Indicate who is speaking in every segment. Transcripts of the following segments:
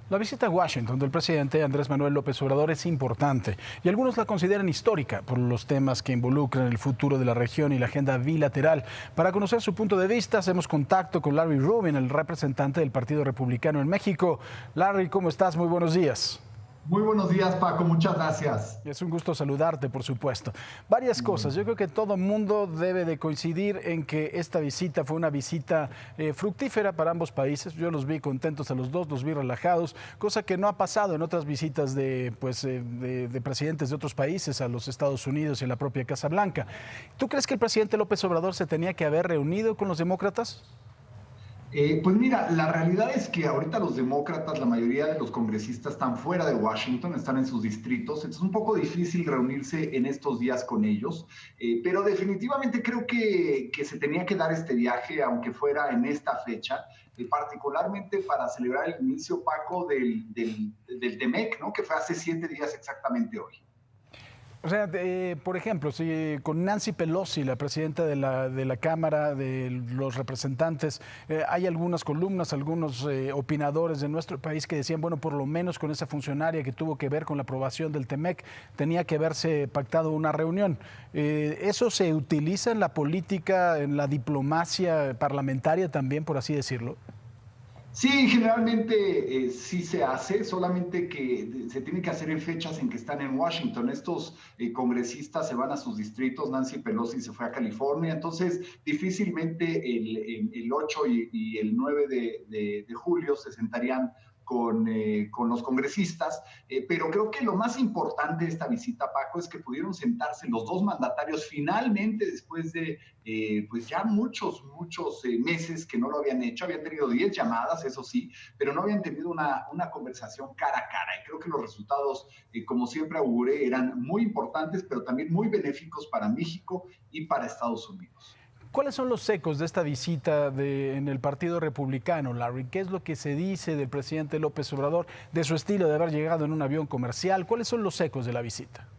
Speaker 1: La visita a Washington del presidente Andrés Manuel López Obrador es importante y algunos la consideran histórica por los temas que involucran el futuro de la región y la agenda bilateral. Para conocer su punto de vista, hacemos contacto con Larry Rubin, el representante del Partido Republicano en México. Larry, ¿cómo estás? Muy buenos días.
Speaker 2: Muy buenos días, Paco. Muchas gracias.
Speaker 1: Es un gusto saludarte, por supuesto. Varias cosas. Yo creo que todo mundo debe de coincidir en que esta visita fue una visita fructífera para ambos países. Yo los vi contentos a los dos, los vi relajados, cosa que no ha pasado en otras visitas de presidentes de otros países a los Estados Unidos y a la propia Casa Blanca. ¿Tú crees que el presidente López Obrador se tenía que haber reunido con los demócratas?
Speaker 2: Pues mira, la realidad es que ahorita los demócratas, la mayoría de los congresistas están fuera de Washington, están en sus distritos, entonces es un poco difícil reunirse en estos días con ellos, pero definitivamente creo que se tenía que dar este viaje, aunque fuera en esta fecha, particularmente para celebrar el inicio, Paco, del TEMEC, ¿no? Que fue hace 7 días exactamente hoy.
Speaker 1: O sea, por ejemplo, si con Nancy Pelosi, la presidenta de la Cámara de los Representantes, hay algunas columnas, algunos opinadores de nuestro país que decían, bueno, por lo menos con esa funcionaria que tuvo que ver con la aprobación del TEMEC, tenía que haberse pactado una reunión. ¿Eso se utiliza en la política, en la diplomacia parlamentaria también, por así decirlo?
Speaker 2: Sí, generalmente sí se hace, solamente que se tiene que hacer en fechas en que están en Washington. Estos congresistas se van a sus distritos, Nancy Pelosi se fue a California, entonces difícilmente el 8 y el 9 de julio se sentarían con los congresistas, pero creo que lo más importante de esta visita, Paco, es que pudieron sentarse los dos mandatarios finalmente después de pues ya muchos meses que no lo habían hecho. Habían tenido 10 llamadas, eso sí, pero no habían tenido una conversación cara a cara, y creo que los resultados, como siempre auguré, eran muy importantes, pero también muy benéficos para México y para Estados Unidos.
Speaker 1: ¿Cuáles son los ecos de esta visita en el Partido Republicano, Larry? ¿Qué es lo que se dice del presidente López Obrador, de su estilo de haber llegado en un avión comercial? ¿Cuáles son los ecos de la visita?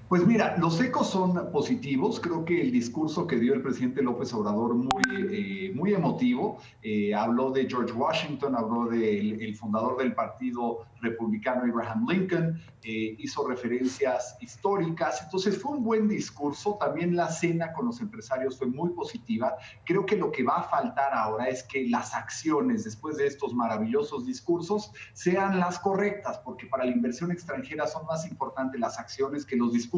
Speaker 2: Pues mira, los ecos son positivos. Creo que el discurso que dio el presidente López Obrador muy emotivo. Habló de George Washington, habló del fundador del Partido Republicano, Abraham Lincoln, hizo referencias históricas. Entonces fue un buen discurso. También la cena con los empresarios fue muy positiva. Creo que lo que va a faltar ahora es que las acciones, después de estos maravillosos discursos, sean las correctas, porque para la inversión extranjera son más importantes las acciones que los discursos.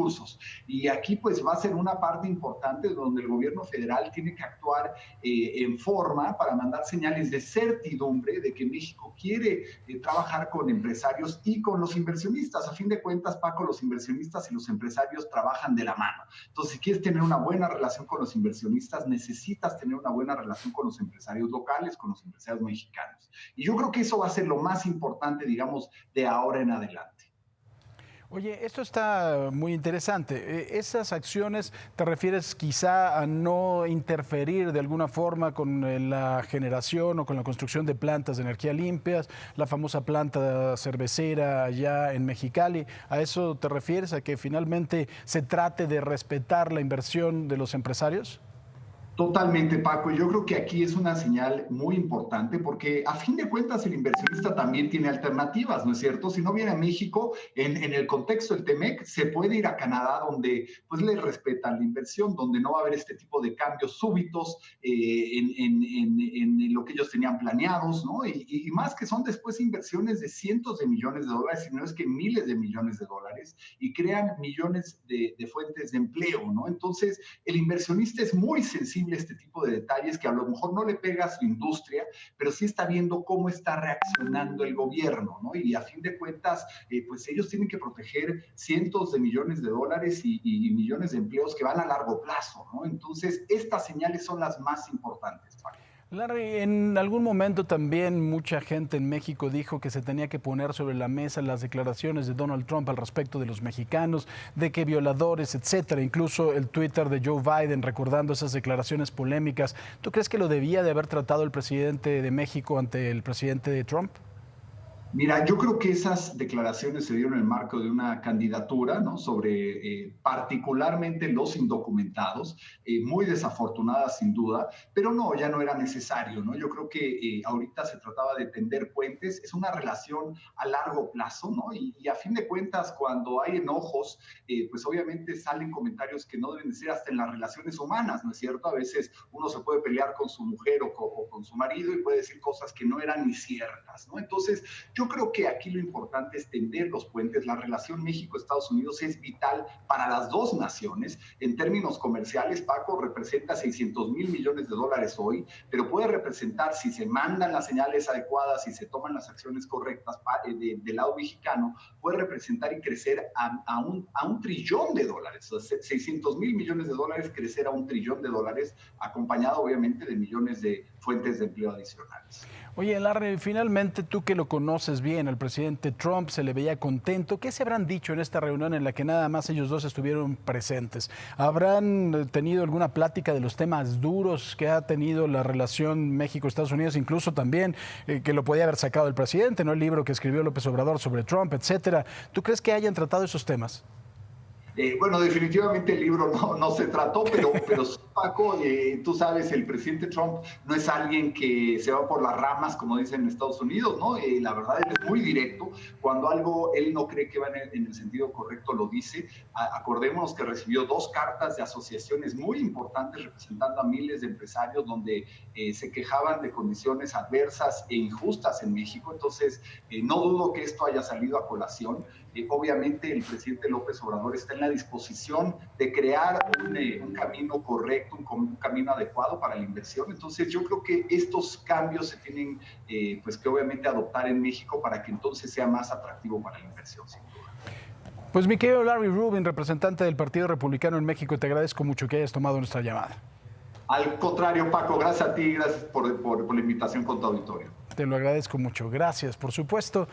Speaker 2: Y aquí pues va a ser una parte importante donde el gobierno federal tiene que actuar en forma para mandar señales de certidumbre de que México quiere trabajar con empresarios y con los inversionistas. A fin de cuentas, Paco, los inversionistas y los empresarios trabajan de la mano. Entonces, si quieres tener una buena relación con los inversionistas, necesitas tener una buena relación con los empresarios locales, con los empresarios mexicanos. Y yo creo que eso va a ser lo más importante, digamos, de ahora en adelante.
Speaker 1: Oye, esto está muy interesante. ¿Esas acciones te refieres quizá a no interferir de alguna forma con la generación o con la construcción de plantas de energía limpias, la famosa planta cervecera allá en Mexicali? ¿A eso te refieres, a que finalmente se trate de respetar la inversión de los empresarios?
Speaker 2: Totalmente, Paco. Yo creo que aquí es una señal muy importante porque a fin de cuentas el inversionista también tiene alternativas, ¿no es cierto? Si no viene a México, en el contexto del TEMEC, se puede ir a Canadá donde pues le respetan la inversión, donde no va a haber este tipo de cambios súbitos en lo que ellos tenían planeados, ¿no? Y más que son después inversiones de cientos de millones de dólares, si no es que miles de millones de dólares, y crean millones de fuentes de empleo, ¿no? Entonces, el inversionista es muy sensible este tipo de detalles que a lo mejor no le pega a su industria, pero sí está viendo cómo está reaccionando el gobierno, ¿no? Y a fin de cuentas, pues ellos tienen que proteger cientos de millones de dólares y millones de empleos que van a largo plazo, ¿no? Entonces, estas señales son las más importantes, Paco.
Speaker 1: Larry, en algún momento también mucha gente en México dijo que se tenía que poner sobre la mesa las declaraciones de Donald Trump al respecto de los mexicanos, de que violadores, etcétera, incluso el Twitter de Joe Biden recordando esas declaraciones polémicas. ¿Tú crees que lo debía de haber tratado el presidente de México ante el presidente de Trump?
Speaker 2: Mira, yo creo que esas declaraciones se dieron en el marco de una candidatura, ¿no? Sobre particularmente los indocumentados, muy desafortunadas sin duda, pero no, ya no era necesario, ¿no? Yo creo que ahorita se trataba de tender puentes, es una relación a largo plazo, ¿no? Y a fin de cuentas, cuando hay enojos, pues obviamente salen comentarios que no deben de ser hasta en las relaciones humanas, ¿no es cierto? A veces uno se puede pelear con su mujer o con su marido y puede decir cosas que no eran ni ciertas, ¿no? Entonces, yo creo que aquí lo importante es tender los puentes. La relación México-Estados Unidos es vital para las dos naciones. En términos comerciales, Paco, representa 600,000 millones de dólares hoy, pero puede representar, si se mandan las señales adecuadas, si se toman las acciones correctas del lado mexicano, puede representar y crecer a un trillón de dólares. O sea, 600,000 millones de dólares crecer a un trillón de dólares, acompañado obviamente de millones de fuentes de empleo adicionales.
Speaker 1: Oye, Larry, finalmente tú que lo conoces bien, el presidente Trump se le veía contento. ¿Qué se habrán dicho en esta reunión en la que nada más ellos dos estuvieron presentes? ¿Habrán tenido alguna plática de los temas duros que ha tenido la relación México-Estados Unidos, incluso también que lo podía haber sacado el presidente, ¿no? El libro que escribió López Obrador sobre Trump, etcétera. ¿Tú crees que hayan tratado esos temas?
Speaker 2: Bueno, definitivamente el libro no se trató, pero Paco, tú sabes, el presidente Trump no es alguien que se va por las ramas, como dicen en Estados Unidos, ¿no? La verdad, él es muy directo. Cuando algo él no cree que va en el sentido correcto, lo dice. Acordémonos que recibió 2 cartas de asociaciones muy importantes representando a miles de empresarios donde se quejaban de condiciones adversas e injustas en México. Entonces, no dudo que esto haya salido a colación. Obviamente, el presidente López Obrador está en la disposición de crear un camino correcto, un camino adecuado para la inversión. Entonces yo creo que estos cambios se tienen pues que obviamente adoptar en México para que entonces sea más atractivo para la inversión, sin duda.
Speaker 1: Pues mi querido Larry Rubin, representante del Partido Republicano en México, te agradezco mucho que hayas tomado nuestra llamada.
Speaker 2: Al contrario, Paco, gracias a ti, gracias por la invitación con tu auditorio.
Speaker 1: Te lo agradezco mucho. Gracias, por supuesto.